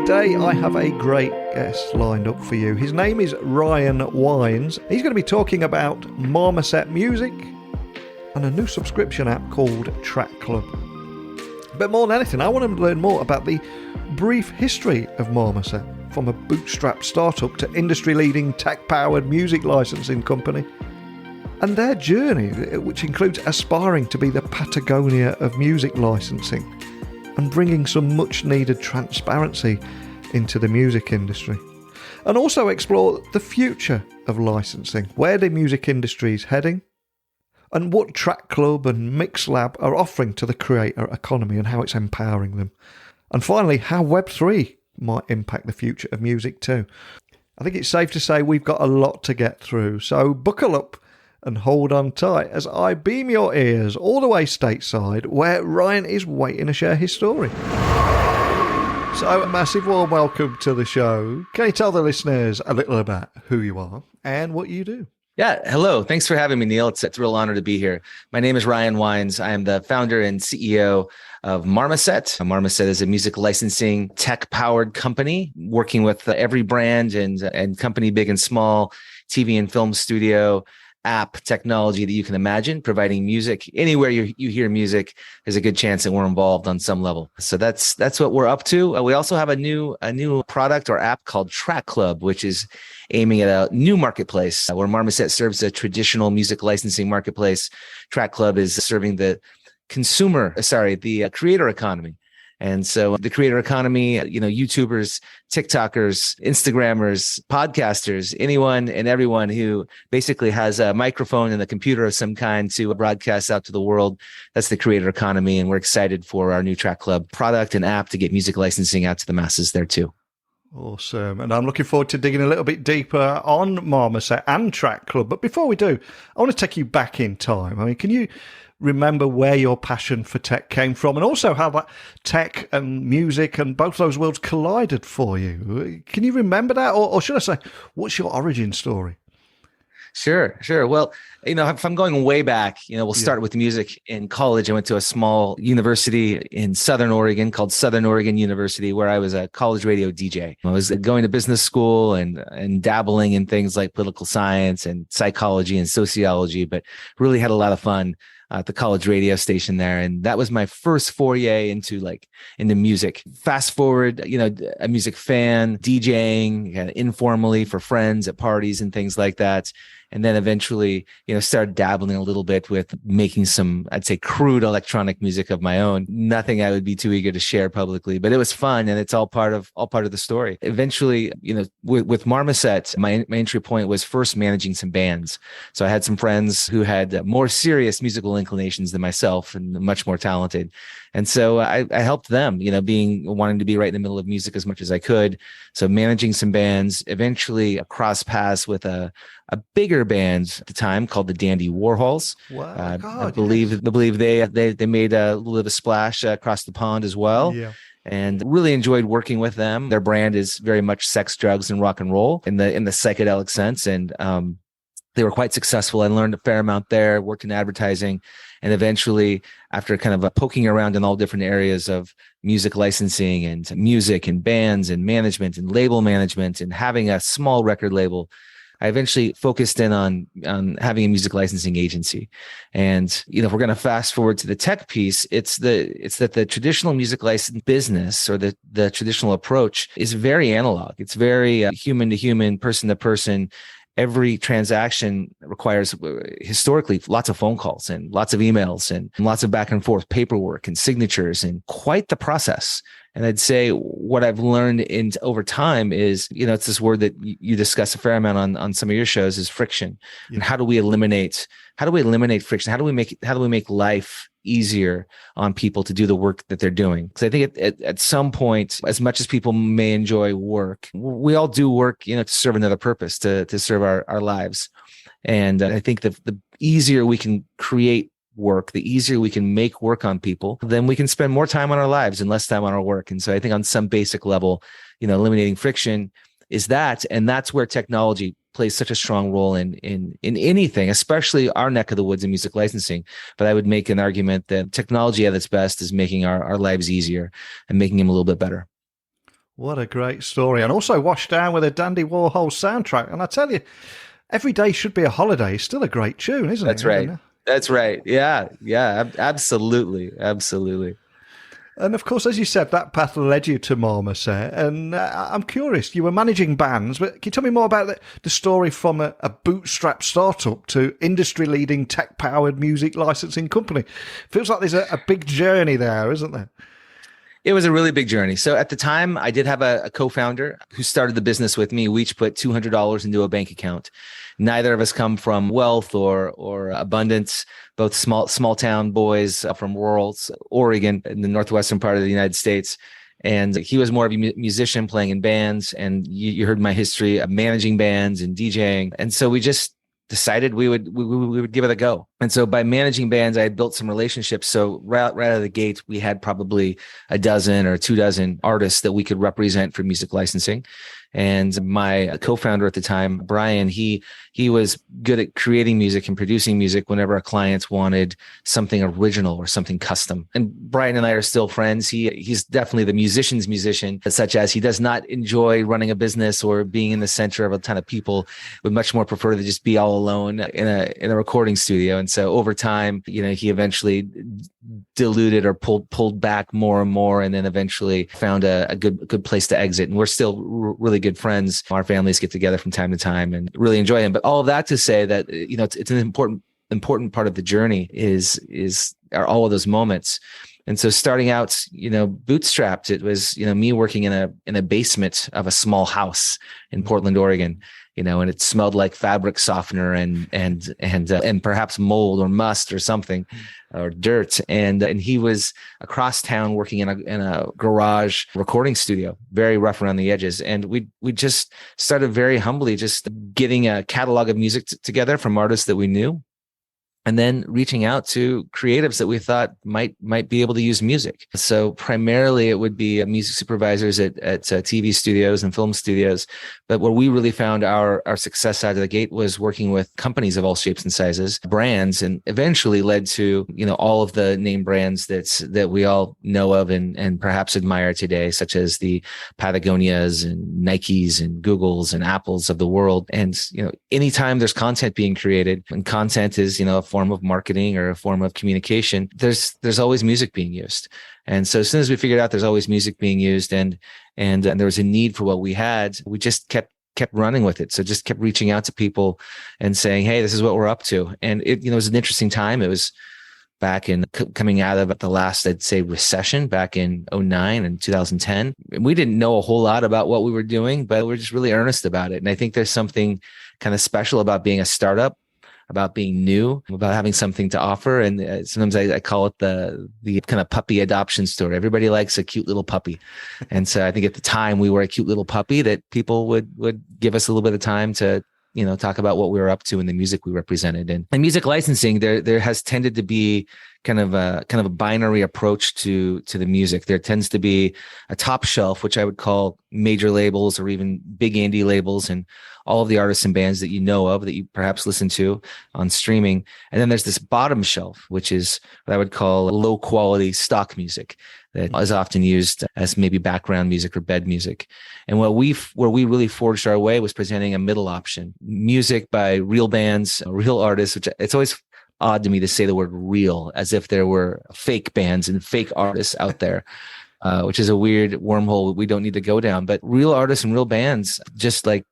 Today I have a great guest lined up for you. His name is Ryan Wines. He's going to be talking about Marmoset music and a new subscription app called Track Club. But more than anything, I want to learn more about the brief history of Marmoset, from a bootstrapped startup to industry-leading tech-powered music licensing company, and their journey, which includes aspiring to be the Patagonia of music licensing and bringing some much-needed transparency into the music industry. And also explore the future of licensing, where the music industry is heading, and what Track Club and MixLab are offering to the creator economy and how it's empowering them. And finally, how Web3 might impact the future of music too. I think it's safe to say we've got a lot to get through, so buckle up and hold on tight as I beam your ears all the way stateside, where Ryan is waiting to share his story. So, a massive warm welcome to the show. Can you tell the listeners a little about who you are and what you do? Yeah. Hello. Thanks for having me, Neil. It's a real honor to be here. My name is Ryan Wines. I am the founder and CEO of Marmoset. Marmoset is a music licensing tech-powered company working with every brand and company, big and small, TV and film studio, app technology that you can imagine, providing music. Anywhere you hear music, there's a good chance that we're involved on some level. So that's what we're up to. We also have a new product or app called Track Club, which is aiming at a new marketplace where Marmoset serves a traditional music licensing marketplace. Track Club is serving the creator economy. And so the creator economy, YouTubers, TikTokers, Instagrammers, podcasters, anyone and everyone who basically has a microphone and a computer of some kind to broadcast out to the world. That's the creator economy. And we're excited for our new Track Club product and app to get music licensing out to the masses there too. Awesome. And I'm looking forward to digging a little bit deeper on Marmoset and Track Club. But before we do, I want to take you back in time. I mean, can you remember where your passion for tech came from, and also how that tech and music and both those worlds collided for you? Can you remember that? Or should I say, what's your origin story? Sure. Well, if I'm going way back, we'll start with music. In college, I went to a small university in Southern Oregon called Southern Oregon University, where I was a college radio DJ. I was going to business school and dabbling in things like political science and psychology and sociology, but really had a lot of fun at the college radio station there. And that was my first foray into music. Fast forward, a music fan, DJing kind of informally for friends at parties and things like that. And then eventually, started dabbling a little bit with making some, I'd say, crude electronic music of my own. Nothing I would be too eager to share publicly, but it was fun, and it's all part of the story. Eventually, with Marmoset, my entry point was first managing some bands. So I had some friends who had more serious musical inclinations than myself and much more talented. And so I helped them, wanting to be right in the middle of music as much as I could. So managing some bands, eventually cross paths with a bigger band at the time called the Dandy Warhols. Wow, I believe they made a little bit of a splash across the pond as well. Yeah. And really enjoyed working with them. Their brand is very much sex, drugs, and rock and roll in the psychedelic sense. And they were quite successful. I learned a fair amount there, worked in advertising. And eventually, after kind of poking around in all different areas of music licensing and music and bands and management and label management and having a small record label, I eventually focused in on having a music licensing agency. And, if we're going to fast forward to the tech piece, it's that the traditional music license business, or the traditional approach, is very analog. It's very human to human, person to person. Every transaction requires historically lots of phone calls and lots of emails and lots of back and forth paperwork and signatures, and quite the process. And I'd say what I've learned over time is, it's this word that you discuss a fair amount on some of your shows, is friction. Yeah. And how do we eliminate friction? How do we make life easier on people to do the work that they're doing? Because I think at some point, as much as people may enjoy work, we all do work, to serve another purpose, to serve our lives. And I think the easier we can create work, the easier we can make work on people, then we can spend more time on our lives and less time on our work. And so I think on some basic level, eliminating friction is that, and that's where technology plays such a strong role in anything, especially our neck of the woods in music licensing. But I would make an argument that technology at its best is making our lives easier and making them a little bit better. What a great story. And also washed down with a Dandy Warhols soundtrack. And I tell you, Every Day Should Be a Holiday is still a great tune, isn't it? That's right. That's right. Yeah. Yeah. Absolutely. Absolutely. And of course, as you said, that path led you to Marmoset. And I'm curious, you were managing bands, but can you tell me more about the story from a bootstrap startup to industry-leading tech-powered music licensing company? Feels like there's a big journey there, isn't there? It was a really big journey. So at the time, I did have a co-founder who started the business with me. We each put $200 into a bank account. Neither of us come from wealth or abundance, both small town boys from rural Oregon in the northwestern part of the United States. And he was more of a musician playing in bands. And you heard my history of managing bands and DJing. And so we just decided we would give it a go. And so by managing bands, I had built some relationships. So right out of the gate, we had probably a dozen or 24 artists that we could represent for music licensing. And my co-founder at the time, Brian, he was good at creating music and producing music whenever our clients wanted something original or something custom. And Brian and I are still friends. He's definitely the musician's musician, such as he does not enjoy running a business or being in the center of a ton of people. Would much more prefer to just be all alone in a recording studio. And so over time, he eventually diluted or pulled back more and more, and then eventually found a good place to exit. And we're still really good friends. Our families get together from time to time and really enjoy him. But all of that to say that it's an important part of the journey are all of those moments. And so starting out, bootstrapped, it was me working in a basement of a small house in Portland, Oregon. And it smelled like fabric softener and perhaps mold or must or something, or dirt. And he was across town working in a garage recording studio, very rough around the edges. And we just started very humbly, just getting a catalog of music together from artists that we knew, and then reaching out to creatives that we thought might be able to use music. So primarily it would be music supervisors at TV studios and film studios. But where we really found our success out of the gate was working with companies of all shapes and sizes, brands, and eventually led to, all of the name brands that we all know of and perhaps admire today, such as the Patagonias and Nikes and Googles and Apples of the world. And, anytime there's content being created, and content is, a form of marketing or a form of communication, there's always music being used. And so as soon as we figured out there's always music being used and there was a need for what we had, we just kept running with it. So just kept reaching out to people and saying, hey, this is what we're up to. And it was an interesting time. It was back in coming out of the last, I'd say, recession back in 2009 and 2010. We didn't know a whole lot about what we were doing, but we're just really earnest about it. And I think there's something kind of special about being a startup, about being new, about having something to offer. And sometimes I call it the kind of puppy adoption story. Everybody likes a cute little puppy. And so I think at the time we were a cute little puppy that people would give us a little bit of time to, talk about what we were up to and the music we represented. And music licensing, there has tended to be kind of a binary approach to the music. There tends to be a top shelf, which I would call major labels or even big indie labels and all of the artists and bands that you know of that you perhaps listen to on streaming. And then there's this bottom shelf, which is what I would call low quality stock music that is often used as maybe background music or bed music. And where we really forged our way was presenting a middle option, music by real bands, real artists, which it's always odd to me to say the word real as if there were fake bands and fake artists out there, which is a weird wormhole we don't need to go down. But real artists and real bands, just like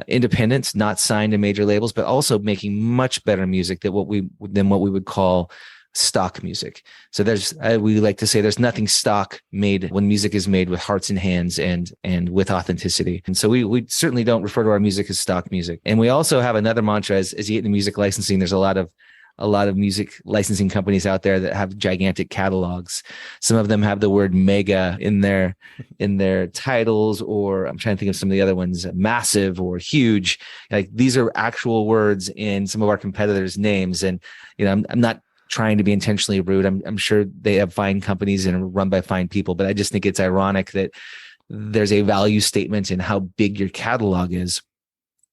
independents, not signed to major labels, but also making much better music than what we would call stock music. So we like to say there's nothing stock made when music is made with hearts and hands and with authenticity. And so we certainly don't refer to our music as stock music. And we also have another mantra as you get into music licensing, there's a lot of music licensing companies out there that have gigantic catalogs. Some of them have the word mega in their titles, or I'm trying to think of some of the other ones, massive or huge. Like these are actual words in some of our competitors' names. And, I'm not trying to be intentionally rude. I'm sure they have fine companies and are run by fine people, but I just think it's ironic that there's a value statement in how big your catalog is.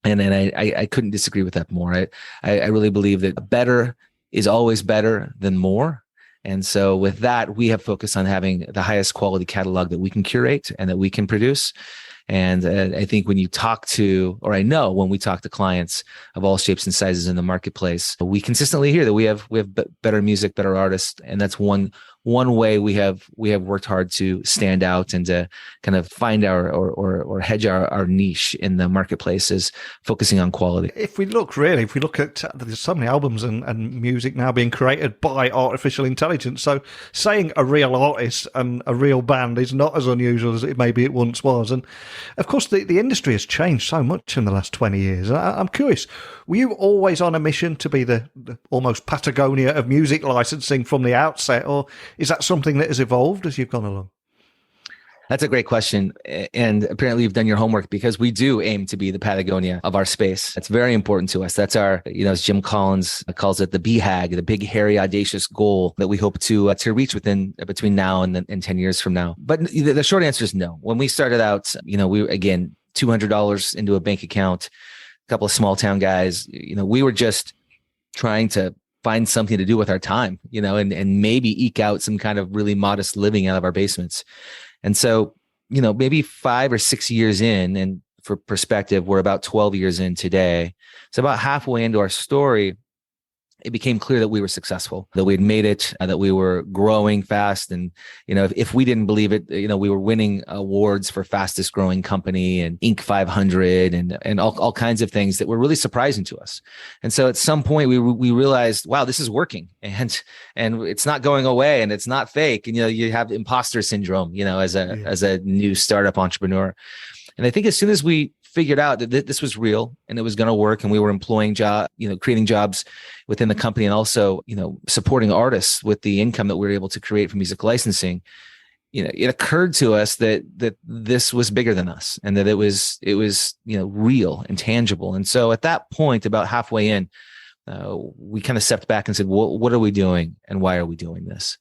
And I couldn't disagree with that more. I really believe that better is always better than more. And so with that, we have focused on having the highest quality catalog that we can curate and that we can produce. And I think when you talk to, or I know when we talk to clients of all shapes and sizes in the marketplace, we consistently hear that we have better music, better artists. And that's one way we have worked hard to stand out and to kind of find or hedge our niche in the marketplace, is focusing on quality. If we look at there's so many albums and music now being created by artificial intelligence. So saying a real artist and a real band is not as unusual as maybe it once was. And of course, the industry has changed so much in the last 20 years. I'm curious, were you always on a mission to be the almost Patagonia of music licensing from the outset, or is that something that has evolved as you've gone along? That's a great question. And apparently you've done your homework, because we do aim to be the Patagonia of our space. That's very important to us. That's our, as Jim Collins calls it, the BHAG, the big, hairy, audacious goal that we hope to reach between now and 10 years from now. But the short answer is no. When we started out, we were, again, $200 into a bank account, a couple of small town guys, we were just trying to find something to do with our time, and maybe eke out some kind of really modest living out of our basements. And so, maybe 5 or 6 years in, and for perspective, we're about 12 years in today. So about halfway into our story, it became clear that we were successful, that we had made it, that we were growing fast. And, if we didn't believe it, we were winning awards for fastest growing company and Inc. 500 and all kinds of things that were really surprising to us. And so at some point we realized, wow, this is working, and it's not going away, and it's not fake. And, you have imposter syndrome, as a new startup entrepreneur. And I think as soon as we figured out that this was real and it was going to work, and we were employing creating jobs within the company, and also, supporting artists with the income that we were able to create from music licensing, it occurred to us that this was bigger than us, and that it was real and tangible. And so at that point, about halfway in, we kind of stepped back and said, well, what are we doing, and why are we doing this?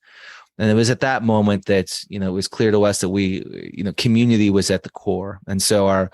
And it was at that moment that, it was clear to us that community was at the core. And so our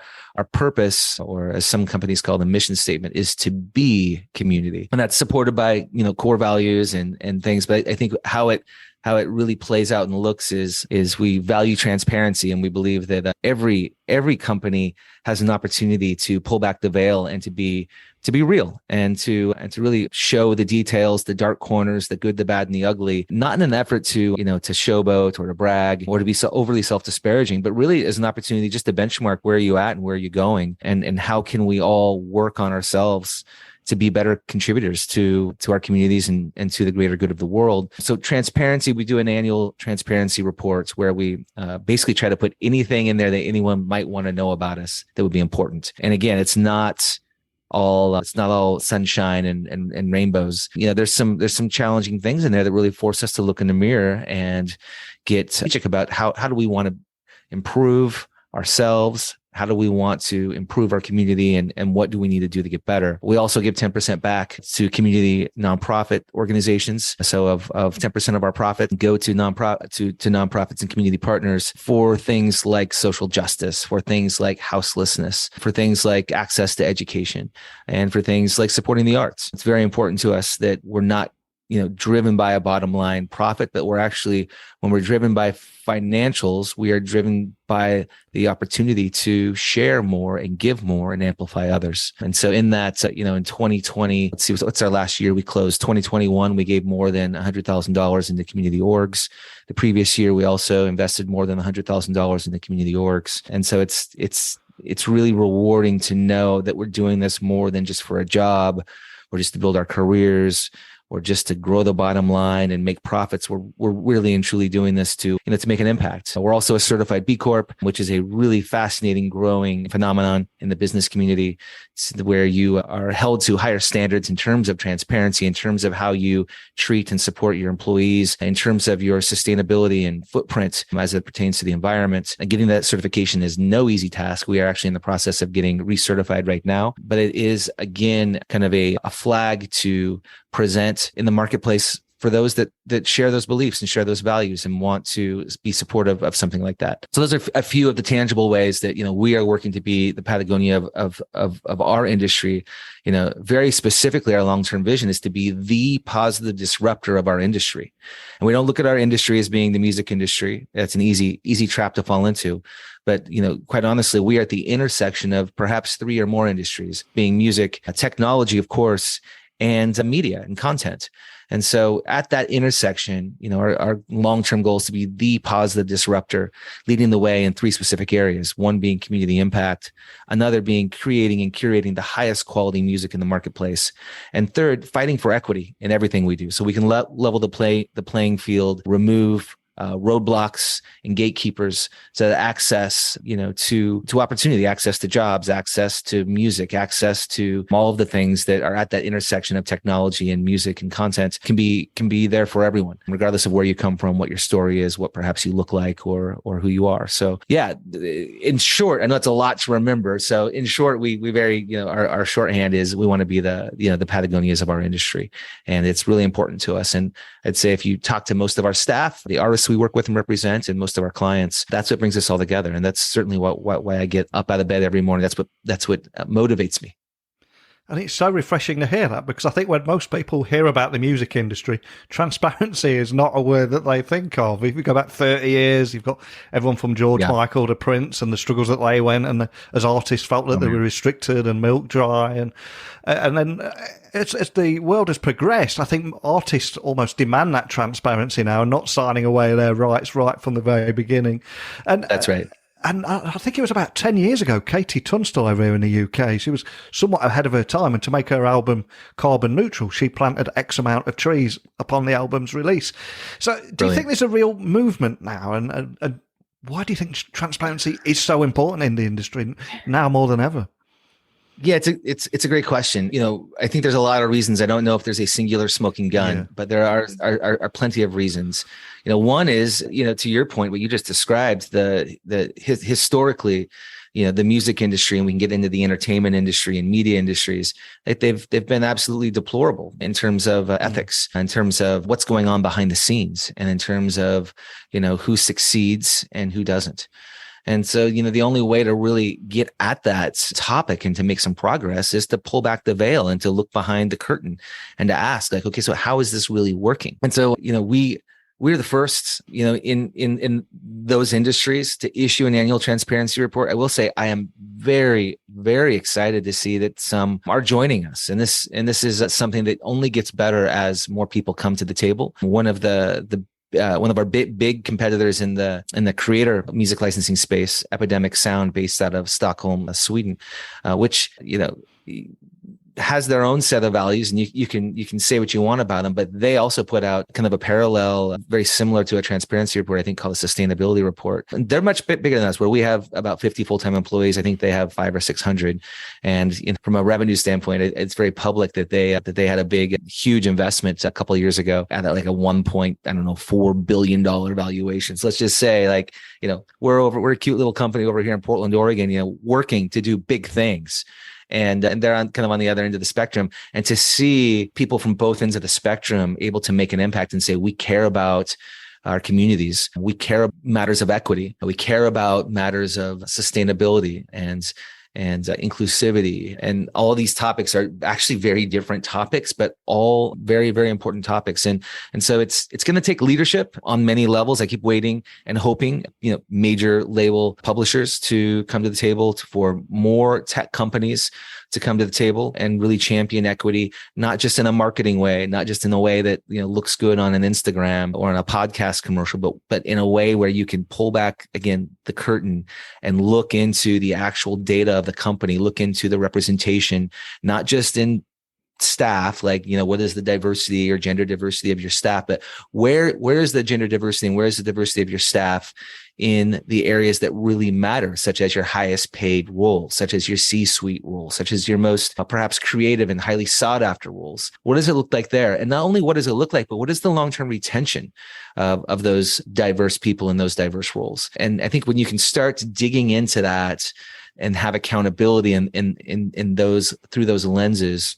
purpose, or as some companies call the mission statement, is to be community. And that's supported by, core values and things. But I think how it really plays out and looks is we value transparency, and we believe that every company has an opportunity to pull back the veil and to be real, and to really show the details, the dark corners, the good, the bad, and the ugly, not in an effort to showboat or to brag or to be so overly self-disparaging, but really as an opportunity just to benchmark where you're at and where you're going, and how can we all work on ourselves to be better contributors to our communities and to the greater good of the world. So transparency, we do an annual transparency report where we basically try to put anything in there that anyone might want to know about us that would be important. And again, it's not all sunshine and rainbows. There's some challenging things in there that really force us to look in the mirror and get strategic about how do we want to improve ourselves. How do we want to improve our community, and what do we need to do to get better? We also give 10% back to community nonprofit organizations. So of 10% of our profit go to nonprofits and community partners for things like social justice, for things like houselessness, for things like access to education, and for things like supporting the arts. It's very important to us that we're not driven by a bottom line profit, but we're actually, when we're driven by financials, we are driven by the opportunity to share more and give more and amplify others. And so in that, in 2020, let's see, what's our last year? We closed 2021. We gave more than $100,000 into community orgs. The previous year, we also invested more than $100,000 into community orgs. And so it's really rewarding to know that we're doing this more than just for a job or just to build our careers, or just to grow the bottom line and make profits. We're really and truly doing this to make an impact. So we're also a certified B Corp, which is a really fascinating, growing phenomenon in the business community, where you are held to higher standards in terms of transparency, in terms of how you treat and support your employees, in terms of your sustainability and footprint as it pertains to the environment. And getting that certification is no easy task. We are actually in the process of getting recertified right now, but it is, again, kind of a flag to present in the marketplace for those that share those beliefs and share those values and want to be supportive of something like that. So those are a few of the tangible ways that, we are working to be the Patagonia of our industry. Very specifically, our long-term vision is to be the positive disruptor of our industry. And we don't look at our industry as being the music industry. That's an easy trap to fall into. But, quite honestly, we are at the intersection of perhaps 3 or more industries, being music, technology, of course, and media and content. And so at that intersection, our long-term goal is to be the positive disruptor, leading the way in 3 specific areas. One being community impact, another being creating and curating the highest quality music in the marketplace, and third, fighting for equity in everything we do. So we can level the playing field, remove roadblocks and gatekeepers, so that access, to opportunity, access to jobs, access to music, access to all of the things that are at that intersection of technology and music and content can be there for everyone, regardless of where you come from, what your story is, what perhaps you look like, or who you are. So yeah, in short, I know it's a lot to remember. So in short, we very, our shorthand is we want to be the Patagonias of our industry, and it's really important to us. And I'd say if you talk to most of our staff, the artists we work with and represent, and most of our clients, that's what brings us all together. And that's certainly why I get up out of bed every morning. That's what motivates me. And it's so refreshing to hear that, because I think when most people hear about the music industry, transparency is not a word that they think of. If you go back 30 years, you've got everyone from George Michael to Prince and the struggles that they went, and as artists felt that they were restricted and milk dry. And then as the world has progressed, I think artists almost demand that transparency now, and not signing away their rights right from the very beginning. And that's right. And I think it was about 10 years ago, Katie Tunstall over here in the UK, she was somewhat ahead of her time. And to make her album carbon neutral, she planted X amount of trees upon the album's release. So do you think there's a real movement now? And why do you think transparency is so important in the industry now more than ever? Yeah, it's a great question. I think there's a lot of reasons. I don't know if there's a singular smoking gun, but there are plenty of reasons. One is, to your point, what you just described, historically, the music industry, and we can get into the entertainment industry and media industries, like they've been absolutely deplorable in terms of ethics, in terms of what's going on behind the scenes, and in terms of, who succeeds and who doesn't. And so, the only way to really get at that topic and to make some progress is to pull back the veil and to look behind the curtain and to ask, like, okay, so how is this really working? And so, we're the first, in those industries to issue an annual transparency report. I will say I am very, very excited to see that some are joining us. And this is something that only gets better as more people come to the table. One of our big competitors in the creator music licensing space, Epidemic Sound, based out of Stockholm, Sweden, which has their own set of values, and you can say what you want about them, but they also put out kind of a parallel, very similar to a transparency report, I think, called a sustainability report. And they're much bigger than us, where we have about 50 full-time employees. I think they have 500 or 600. And from a revenue standpoint, it's very public that they had a huge investment a couple of years ago at like a $4 billion valuation. So let's just say, we're a cute little company over here in Portland, Oregon, working to do big things. And they're kind of on the other end of the spectrum. And to see people from both ends of the spectrum able to make an impact and say, we care about our communities, we care about matters of equity, we care about matters of sustainability and inclusivity. And all of these topics are actually very different topics, but all very, very important topics. And so it's going to take leadership on many levels. I keep waiting and hoping, major label publishers to come to the table, for more tech companies to come to the table and really champion equity, not just in a marketing way, not just in a way that, looks good on an Instagram or on a podcast commercial, but in a way where you can pull back, again, the curtain and look into the actual data of the company, look into the representation, not just in staff, what is the diversity or gender diversity of your staff, but where is the gender diversity and where is the diversity of your staff in the areas that really matter, such as your highest paid role, such as your C-suite role, such as your most perhaps creative and highly sought after roles. What does it look like there? And not only what does it look like, but what is the long-term retention of those diverse people in those diverse roles? And I think when you can start digging into that and have accountability in those through those lenses,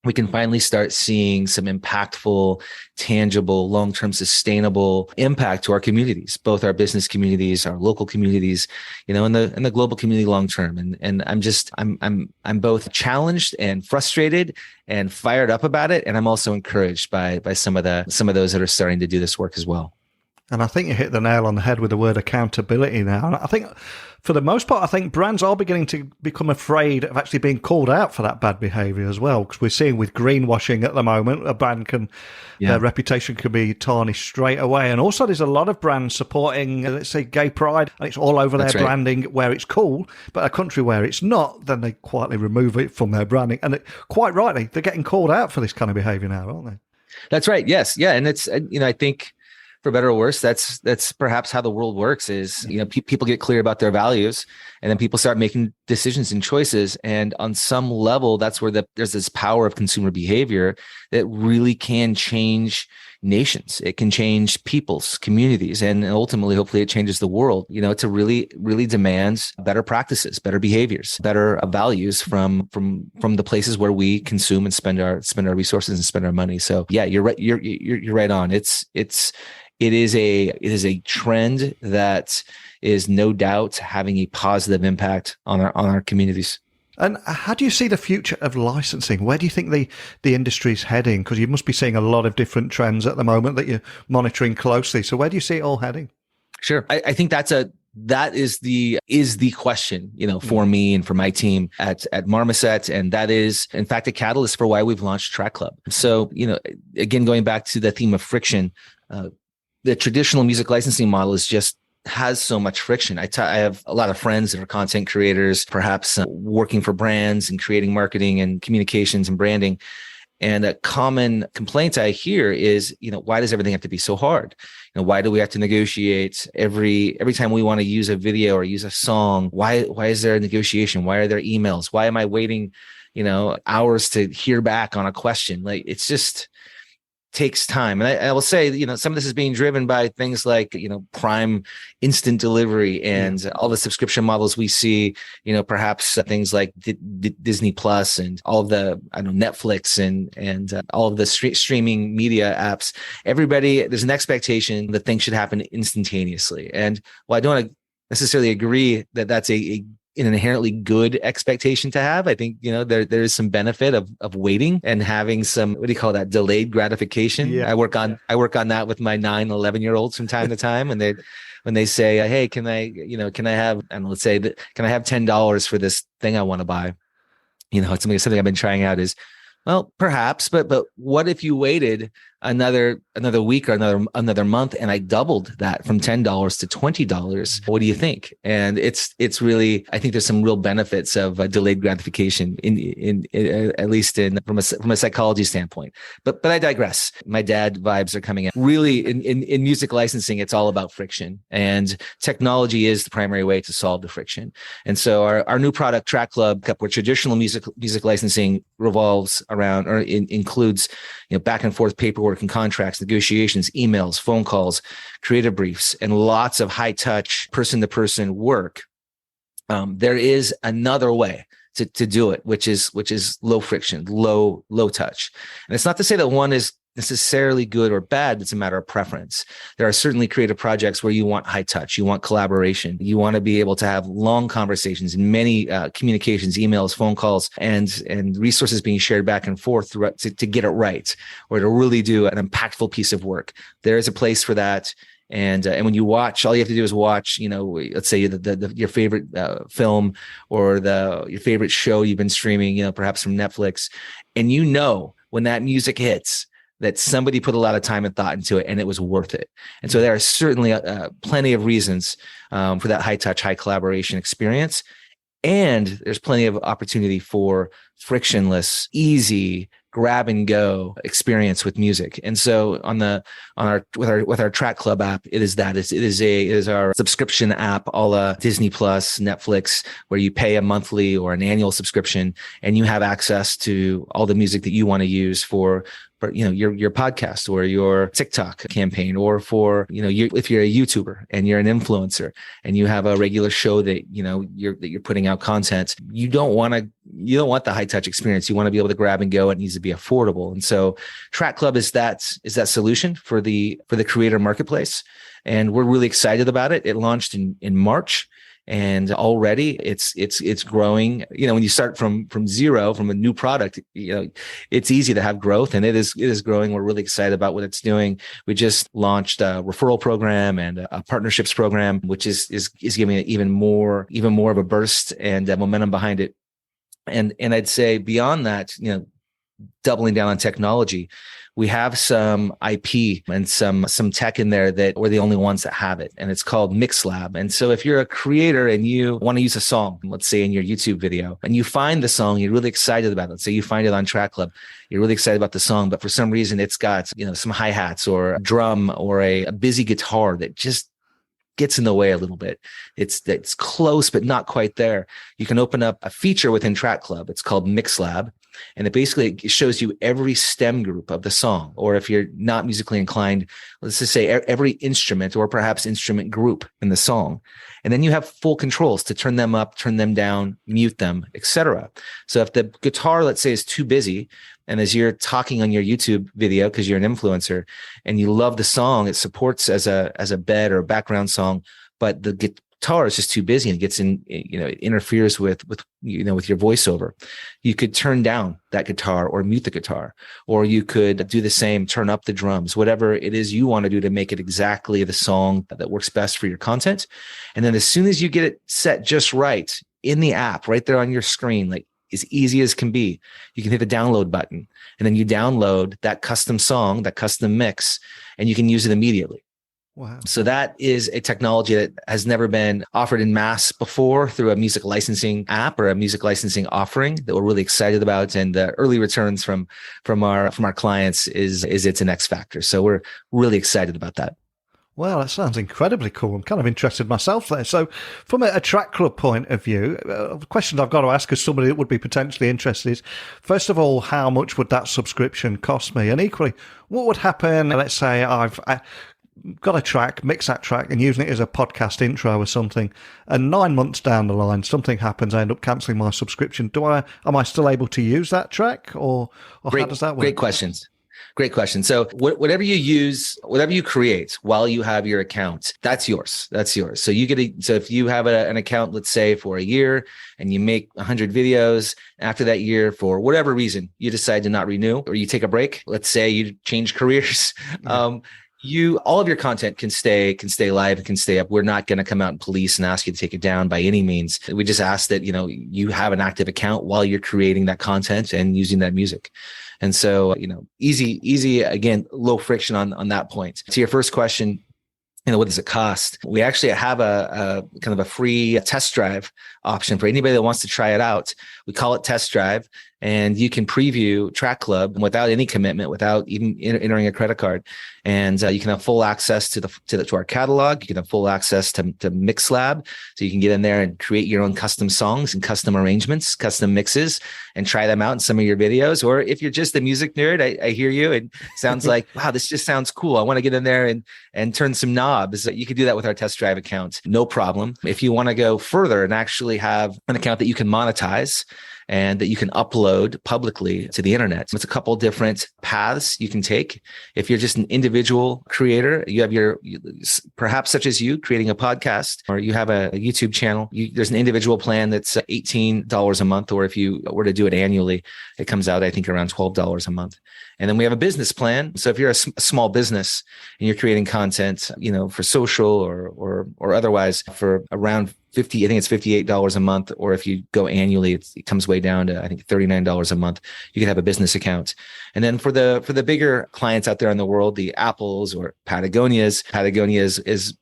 we can finally start seeing some impactful, tangible, long-term sustainable impact to our communities, both our business communities, our local communities, and the global community long-term. And I'm both challenged and frustrated and fired up about it. And I'm also encouraged by some of those that are starting to do this work as well. And I think you hit the nail on the head with the word accountability now. And I think for the most part, I think brands are beginning to become afraid of actually being called out for that bad behavior as well. Because we're seeing with greenwashing at the moment, a brand their reputation can be tarnished straight away. And also there's a lot of brands supporting, let's say, gay pride, and it's all over their branding where it's cool, but a country where it's not, then they quietly remove it from their branding. And quite rightly, they're getting called out for this kind of behavior now, aren't they? That's right. Yes. Yeah. And it's, I think, for better or worse, that's perhaps how the world works is, people get clear about their values, and then people start making decisions and choices. And on some level, that's where there's this power of consumer behavior that really can change nations. It can change people's communities, and ultimately, hopefully it changes the world. It really, really demands better practices, better behaviors, better values from the places where we consume and spend our resources and spend our money. So yeah, you're right. You're right on. It is a trend that is no doubt having a positive impact on our communities. And how do you see the future of licensing? Where do you think the industry is heading? Because you must be seeing a lot of different trends at the moment that you're monitoring closely. So where do you see it all heading? Sure. I think that is the question, for me and for my team at Marmoset. And that is, in fact, a catalyst for why we've launched Track Club. So, again, going back to the theme of friction, the traditional music licensing model has so much friction. I have a lot of friends that are content creators, perhaps working for brands and creating marketing and communications and branding. And a common complaint I hear is, why does everything have to be so hard? Why do we have to negotiate every time we want to use a video or use a song? Why is there a negotiation? Why are there emails? Why am I waiting, hours to hear back on a question? Like, it's just takes time. And I will say, some of this is being driven by things like, Prime instant delivery and all the subscription models we see, perhaps things like Disney Plus and all of the, Netflix and all of the streaming media apps. There's an expectation that things should happen instantaneously. And while I don't necessarily agree that that's an inherently good expectation to have, I think, there is some benefit of waiting and having some, what do you call that, delayed gratification. Yeah. I work on that with my 9-11-year-olds from time to time. And when they say, hey, can I have, and let's say that, can I have $10 for this thing I want to buy? It's something I've been trying out is, well, perhaps, but what if you waited another week or another month and I doubled that from $10 to $20? What do you think? And it's really, I think there's some real benefits of delayed gratification in at least from a psychology standpoint. But I digress. My dad vibes are coming in. Really, in music licensing, it's all about friction, and technology is the primary way to solve the friction. And so our new product, Track Club, where traditional music licensing revolves around or includes back and forth paperwork and contracts, negotiations, emails, phone calls, creative briefs, and lots of high touch person to person work. There is another way to do it, which is low friction, low touch. And it's not to say that one is necessarily good or bad. It's a matter of preference. There are certainly creative projects where you want high touch, you want collaboration, you want to be able to have long conversations and many communications, emails, phone calls, and resources being shared back and forth to get it right, or to really do an impactful piece of work. There is a place for that. And when you watch, all you have to do is watch, let's say your favorite film or your favorite show you've been streaming, perhaps from Netflix, and when that music hits, that somebody put a lot of time and thought into it and it was worth it. And so there are certainly plenty of reasons for that high touch, high collaboration experience. And there's plenty of opportunity for frictionless, easy, grab and go experience with music. And so with our Track Club app, it is our subscription app, a la Disney Plus, Netflix, where you pay a monthly or an annual subscription and you have access to all the music that you want to use for for, your podcast or your TikTok campaign, or for, if you're a YouTuber and you're an influencer and you have a regular show that, you're putting out content, you don't want the high touch experience. You want to be able to grab and go. It needs to be affordable. And so Track Club is that solution for the creator marketplace. And we're really excited about it. It launched in March. And already it's growing. When you start from zero, from a new product, it's easy to have growth, and it is growing. We're really excited about what it's doing. We just launched a referral program and a partnerships program, which is giving it even more of a burst and momentum behind it. And I'd say beyond that, doubling down on technology, we have some IP and some tech in there that we're the only ones that have it. And it's called MixLab. And so if you're a creator and you want to use a song, let's say in your YouTube video, and you find the song you're really excited about, let's say you find it on Track Club, you're really excited about the song, but for some reason it's got, some hi-hats or a drum or a busy guitar that just gets in the way a little bit. It's close, but not quite there. You can open up a feature within Track Club. It's called MixLab. And it basically shows you every stem group of the song, or if you're not musically inclined, let's just say every instrument or perhaps instrument group in the song. And then you have full controls to turn them up, turn them down, mute them, etc. So if the guitar, let's say, is too busy, and as you're talking on your YouTube video, because you're an influencer and you love the song, it supports as a bed or a background song, but the guitar is just too busy and gets in, it interferes with your voiceover. You could turn down that guitar or mute the guitar, or you could do the same, turn up the drums, whatever it is you want to do to make it exactly the song that works best for your content. And then as soon as you get it set just right in the app, right there on your screen, like as easy as can be, you can hit the download button, and then you download that custom song, that custom mix, and you can use it immediately. Wow. So that is a technology that has never been offered in mass before through a music licensing app or a music licensing offering that we're really excited about. And the early returns from our clients is it's an X factor. So we're really excited about that. Well, that sounds incredibly cool. I'm kind of interested myself there. So from a Track Club point of view, the question I've got to ask as somebody that would be potentially interested is, first of all, how much would that subscription cost me? And equally, what would happen, let's say I've got a track, mix that track and using it as a podcast intro or something, and 9 months down the line, something happens, I end up cancelling my subscription. Am I still able to use that track, or how does that work? Great questions. Great question. So whatever you use, whatever you create while you have your account, that's yours. That's yours. So so if you have an account, let's say for a year, and you make 100 videos, after that year, for whatever reason, you decide to not renew, or you take a break. Let's say you change careers. Yeah. All of your content can stay live, can stay up. We're not going to come out and police and ask you to take it down by any means. We just ask that, you have an active account while you're creating that content and using that music. And so, easy, again, low friction on that point. To your first question, what does it cost? We actually have a kind of a free test drive option for anybody that wants to try it out. We call it Test Drive, and you can preview Track Club without any commitment, without even entering a credit card. And you can have full access to our catalog. You can have full access to MixLab, so you can get in there and create your own custom songs and custom arrangements, custom mixes, and try them out in some of your videos. Or if you're just a music nerd, I hear you. It sounds like, wow, this just sounds cool. I want to get in there and turn some knobs. You can do that with our Test Drive account, no problem. If you want to go further and actually have an account that you can monetize and that you can upload publicly to the internet, it's a couple different paths you can take. If you're just an individual creator, you have perhaps such as you creating a podcast, or you have a YouTube channel, there's an individual plan that's $18 a month. Or if you were to do it annually, it comes out, I think, around $12 a month. And then we have a business plan. So if you're a small business and you're creating content, for social or otherwise, for around I think it's $58 a month. Or if you go annually, it comes way down to, I think, $39 a month. You can have a business account. And then for the bigger clients out there in the world, the Apples or Patagonia is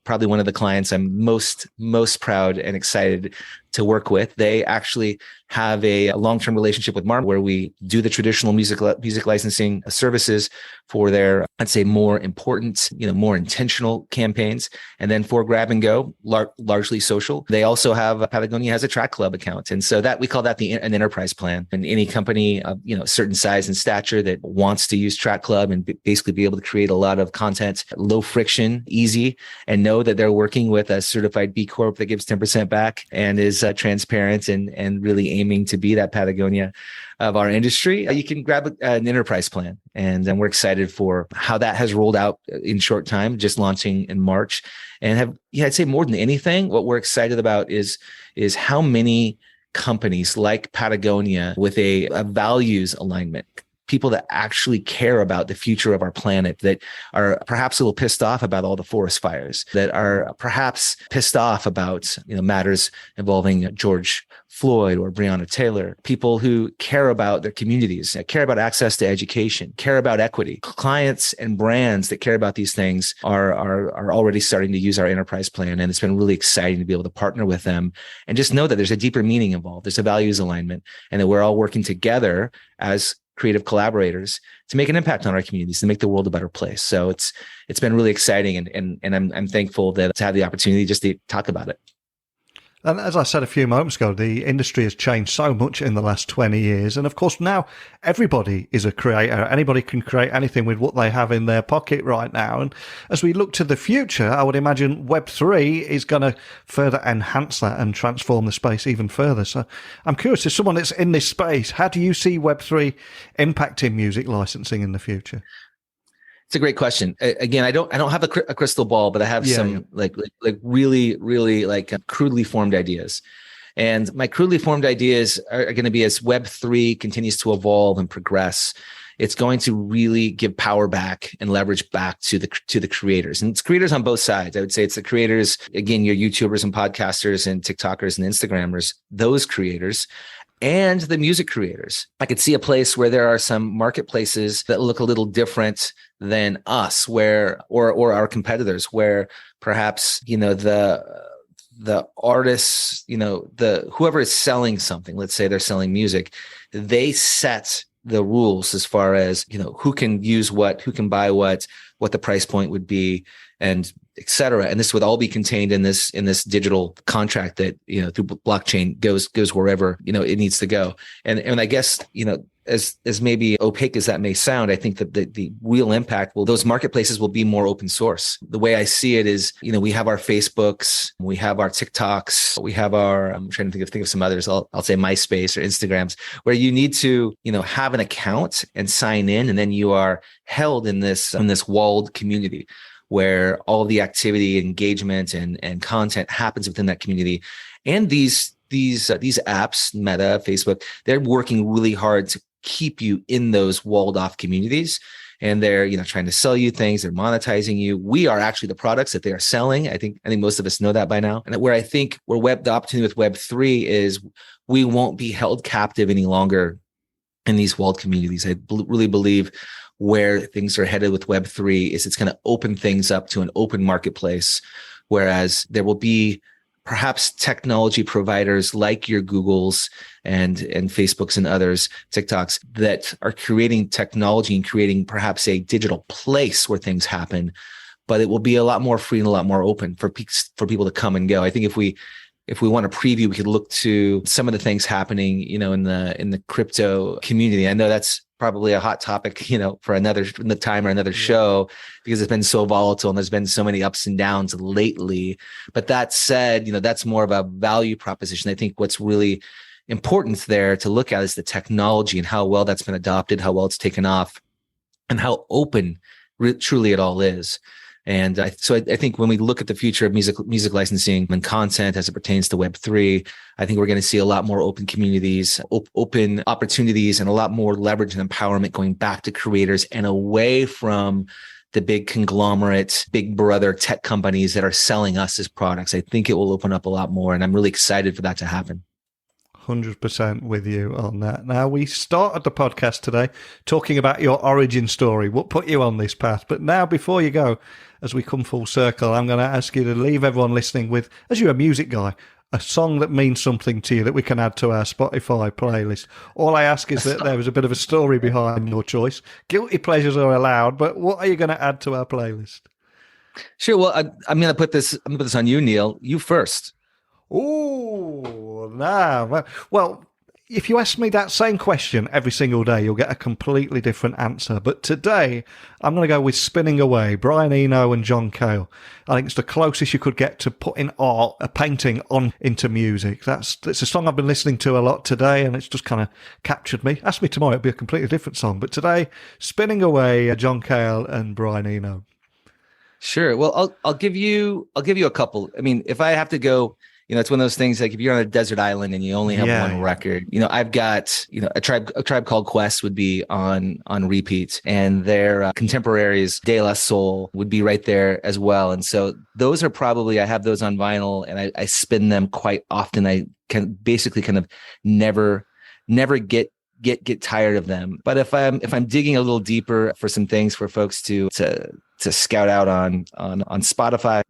probably one of the clients I'm most proud and excited to work with. They actually have a long-term relationship with Marmoset where we do the traditional music licensing services for their, I'd say, more important, more intentional campaigns. And then for grab and go, largely social, they also have, Patagonia has a track club account. And so that we call that an enterprise plan. And any company of, certain size and stature that wants to use track club and basically be able to create a lot of content, low friction, easy, and know that they're working with a certified B Corp that gives 10% back and is transparent and really aiming to be that Patagonia of our industry, you can grab an enterprise plan. And we're excited for how that has rolled out in short time, just launching in March. And I'd say more than anything, what we're excited about is how many companies like Patagonia with a values alignment, people that actually care about the future of our planet, that are perhaps a little pissed off about all the forest fires, that are perhaps pissed off about matters involving George Floyd or Breonna Taylor, people who care about their communities, care about access to education, care about equity. Clients and brands that care about these things are already starting to use our enterprise plan. And it's been really exciting to be able to partner with them and just know that there's a deeper meaning involved. There's a values alignment, and that we're all working together as creative collaborators to make an impact on our communities, to make the world a better place. So it's been really exciting, and I'm thankful to have the opportunity just to talk about it. And as I said a few moments ago, the industry has changed so much in the last 20 years. And of course, now everybody is a creator. Anybody can create anything with what they have in their pocket right now. And as we look to the future, I would imagine Web3 is going to further enhance that and transform the space even further. So I'm curious, as someone that's in this space, how do you see Web3 impacting music licensing in the future? It's a great question. Again, I don't have a crystal ball, but I have some like really crudely formed ideas. And my crudely formed ideas are going to be, as Web3 continues to evolve and progress, it's going to really give power back and leverage back to the creators. And it's creators on both sides. I would say it's the creators, again, your YouTubers and podcasters and TikTokers and Instagrammers, those creators, and the music creators. I could see a place where there are some marketplaces that look a little different than us, or our competitors, where perhaps, the artists, whoever is selling something, let's say they're selling music, they set the rules as far as, who can use what, who can buy what the price point would be, and et cetera. And this would all be contained in this digital contract that, through blockchain goes wherever, it needs to go. And I guess, as maybe opaque as that may sound, I think that the real impact those marketplaces will be more open source. The way I see it is, we have our Facebooks, we have our TikToks, we have our, I'm trying to think of some others. I'll say MySpace or Instagrams, where you need to, have an account and sign in, and then you are held in this walled community where all the activity, engagement, and content happens within that community. And these apps, Meta, Facebook, they're working really hard to keep you in those walled off communities. And they're, trying to sell you things. They're monetizing you. We are actually the products that they are selling. I think most of us know that by now. And where the opportunity with Web3 is, we won't be held captive any longer in these walled communities. I really believe where things are headed with Web3 is it's going to open things up to an open marketplace, whereas there will be perhaps technology providers like your Googles and Facebooks and others, TikToks, that are creating technology and creating perhaps a digital place where things happen, but it will be a lot more free and a lot more open for people to come and go. I think if we want to preview, we could look to some of the things happening, in the crypto community. I know that's probably a hot topic, for another time or another show, because it's been so volatile and there's been so many ups and downs lately. But that said, that's more of a value proposition. I think what's really important there to look at is the technology and how well that's been adopted, how well it's taken off, and how open truly it all is. And so I think when we look at the future of music licensing and content as it pertains to Web3, I think we're going to see a lot more open communities, open opportunities, and a lot more leverage and empowerment going back to creators and away from the big conglomerate, big brother tech companies that are selling us as products. I think it will open up a lot more, and I'm really excited for that to happen. 100% with you on that. Now, we started the podcast today talking about your origin story, what put you on this path. But now, before you go, as we come full circle, I'm going to ask you to leave everyone listening with, as you're a music guy, a song that means something to you that we can add to our Spotify playlist. All I ask is that there was a bit of a story behind your choice. Guilty pleasures are allowed, but what are you going to add to our playlist? Sure. Well, I'm going to put this on you, Neil. You first. Oh, nah. Well, if you ask me that same question every single day, you'll get a completely different answer. But today, I'm going to go with Spinning Away, Brian Eno and John Cale. I think it's the closest you could get to putting art, a painting, on into music. It's a song I've been listening to a lot today, and it's just kind of captured me. Ask me tomorrow, it'll be a completely different song. But today, Spinning Away, John Cale and Brian Eno. Sure. Well, I'll give you a couple. I mean, if I have to go, it's one of those things like if you're on a desert island and you only have one record, I've got, a tribe called Quest would be on repeat, and their contemporaries De La Soul would be right there as well. And so those are probably, I have those on vinyl and I spin them quite often. I can basically kind of never get tired of them. But if I'm digging a little deeper for some things for folks to scout out on Spotify,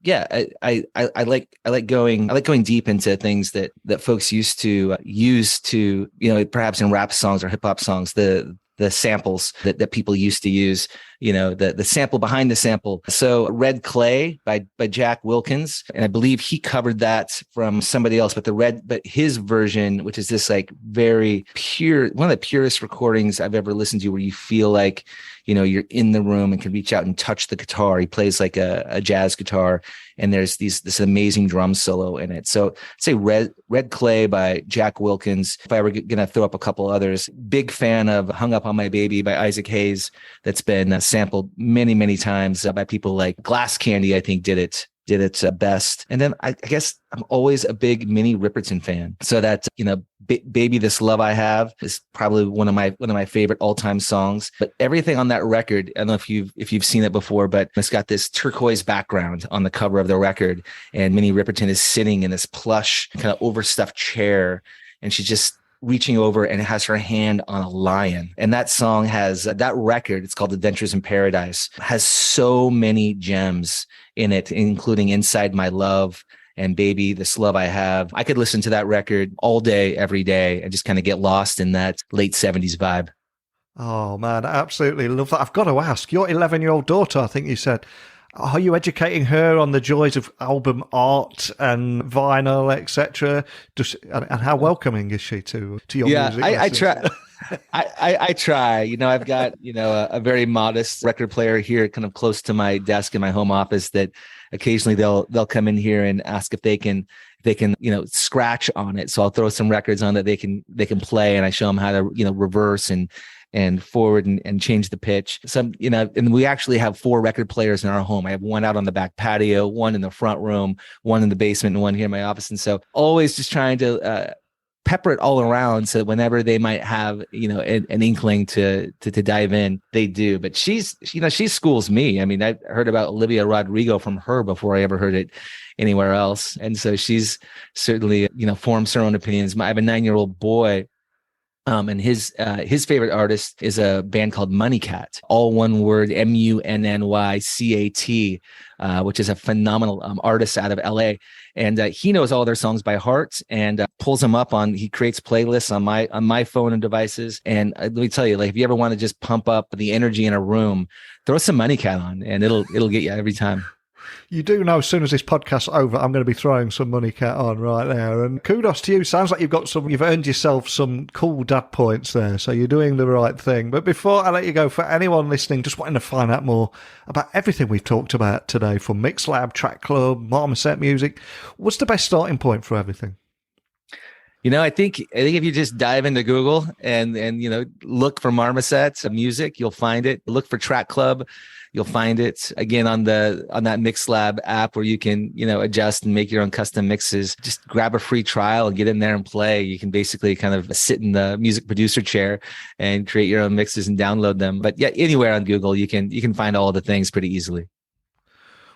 I like going deep into things that folks used to use to, perhaps in rap songs or hip hop songs, the samples that people used to use, the sample behind the sample. So Red Clay by Jack Wilkins, and I believe he covered that from somebody else, but his version, which is this like very pure, one of the purest recordings I've ever listened to, where you feel like, you're in the room and can reach out and touch the guitar. He plays like a jazz guitar, and there's this amazing drum solo in it. So say Red Clay by Jack Wilkins. If I were going to throw up a couple others, big fan of Hung Up on My Baby by Isaac Hayes. That's been sampled many, many times by people like Glass Candy, I think did it best. And then I guess I'm always a big Minnie Riperton fan. So that, Baby This Love I Have is probably one of my favorite all-time songs. But everything on that record, I don't know if you've seen it before, but it's got this turquoise background on the cover of the record, and Minnie Riperton is sitting in this plush kind of overstuffed chair, and she's just reaching over and has her hand on a lion. And that song has that record, it's called Adventures in Paradise, has so many gems in it, including Inside My Love and Baby This Love I Have. I could listen to that record all day, every day, and just kind of get lost in that late 70s vibe. Oh man, I absolutely love that. I've got to ask, your 11-year-old daughter, I think you said, are you educating her on the joys of album art and vinyl, etc.? And how welcoming is she to your music? I try. I try. I've got a very modest record player here, kind of close to my desk in my home office, that occasionally they'll come in here and ask if they can scratch on it. So I'll throw some records on that they can play, and I show them how to reverse and forward and change the pitch. Some, and we actually have 4 record players in our home. I have one out on the back patio, one in the front room, one in the basement, and one here in my office. And so always just trying to pepper it all around, so that whenever they might have, an inkling to dive in, they do. But she schools me. I mean, I heard about Olivia Rodrigo from her before I ever heard it anywhere else. And so she's certainly, forms her own opinions. I have a 9-year-old boy, and his favorite artist is a band called Money Cat, all one word, Munnycat, which is a phenomenal artist out of LA. And he knows all their songs by heart, and pulls them up he creates playlists on my phone and devices. And let me tell you, like, if you ever want to just pump up the energy in a room, throw some Money Cat on, and it'll get you every time. You do know, as soon as this podcast's over, I'm going to be throwing some Money Cat on right now. And kudos to you. Sounds like you've earned yourself some cool dad points there. So you're doing the right thing. But before I let you go, for anyone listening, just wanting to find out more about everything we've talked about today, from MixLab, Track Club, Marmoset music, what's the best starting point for everything? I think if you just dive into Google and look for Marmoset music, you'll find it. Look for Track Club, you'll find it. Again, on that MixLab app, where you can adjust and make your own custom mixes. Just grab a free trial and get in there and play. You can basically kind of sit in the music producer chair and create your own mixes and download them. But yeah, anywhere on Google, you can find all the things pretty easily.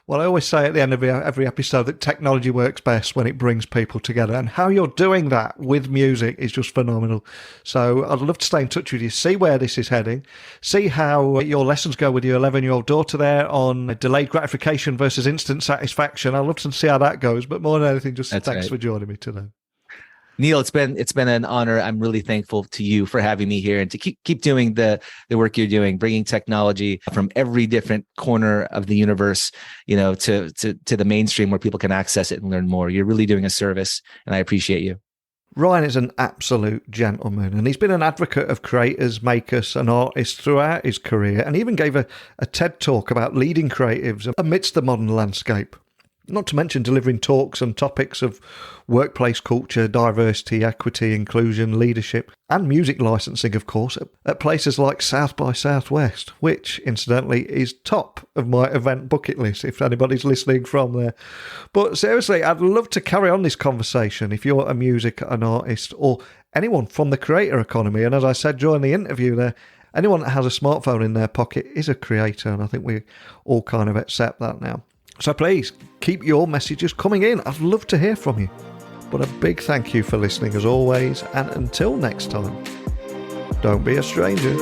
Well, I always say at the end of every episode that technology works best when it brings people together, and how you're doing that with music is just phenomenal. So I'd love to stay in touch with you, see where this is heading, see how your lessons go with your 11-year-old daughter there on delayed gratification versus instant satisfaction. I'd love to see how that goes, but more than anything, just thanks for joining me today. Neil, it's been an honor. I'm really thankful to you for having me here and to keep doing the work you're doing, bringing technology from every different corner of the universe, to the mainstream where people can access it and learn more. You're really doing a service, and I appreciate you. Ryan is an absolute gentleman, and he's been an advocate of creators, makers, and artists throughout his career, and even gave a TED talk about leading creatives amidst the modern landscape. Not to mention delivering talks on topics of workplace culture, diversity, equity, inclusion, leadership, and music licensing, of course, at places like South by Southwest, which, incidentally, is top of my event bucket list, if anybody's listening from there. But seriously, I'd love to carry on this conversation if you're a music, an artist, or anyone from the creator economy. And as I said during the interview there, anyone that has a smartphone in their pocket is a creator, and I think we all kind of accept that now. So please, keep your messages coming in. I'd love to hear from you. But a big thank you for listening as always, and until next time, don't be a stranger.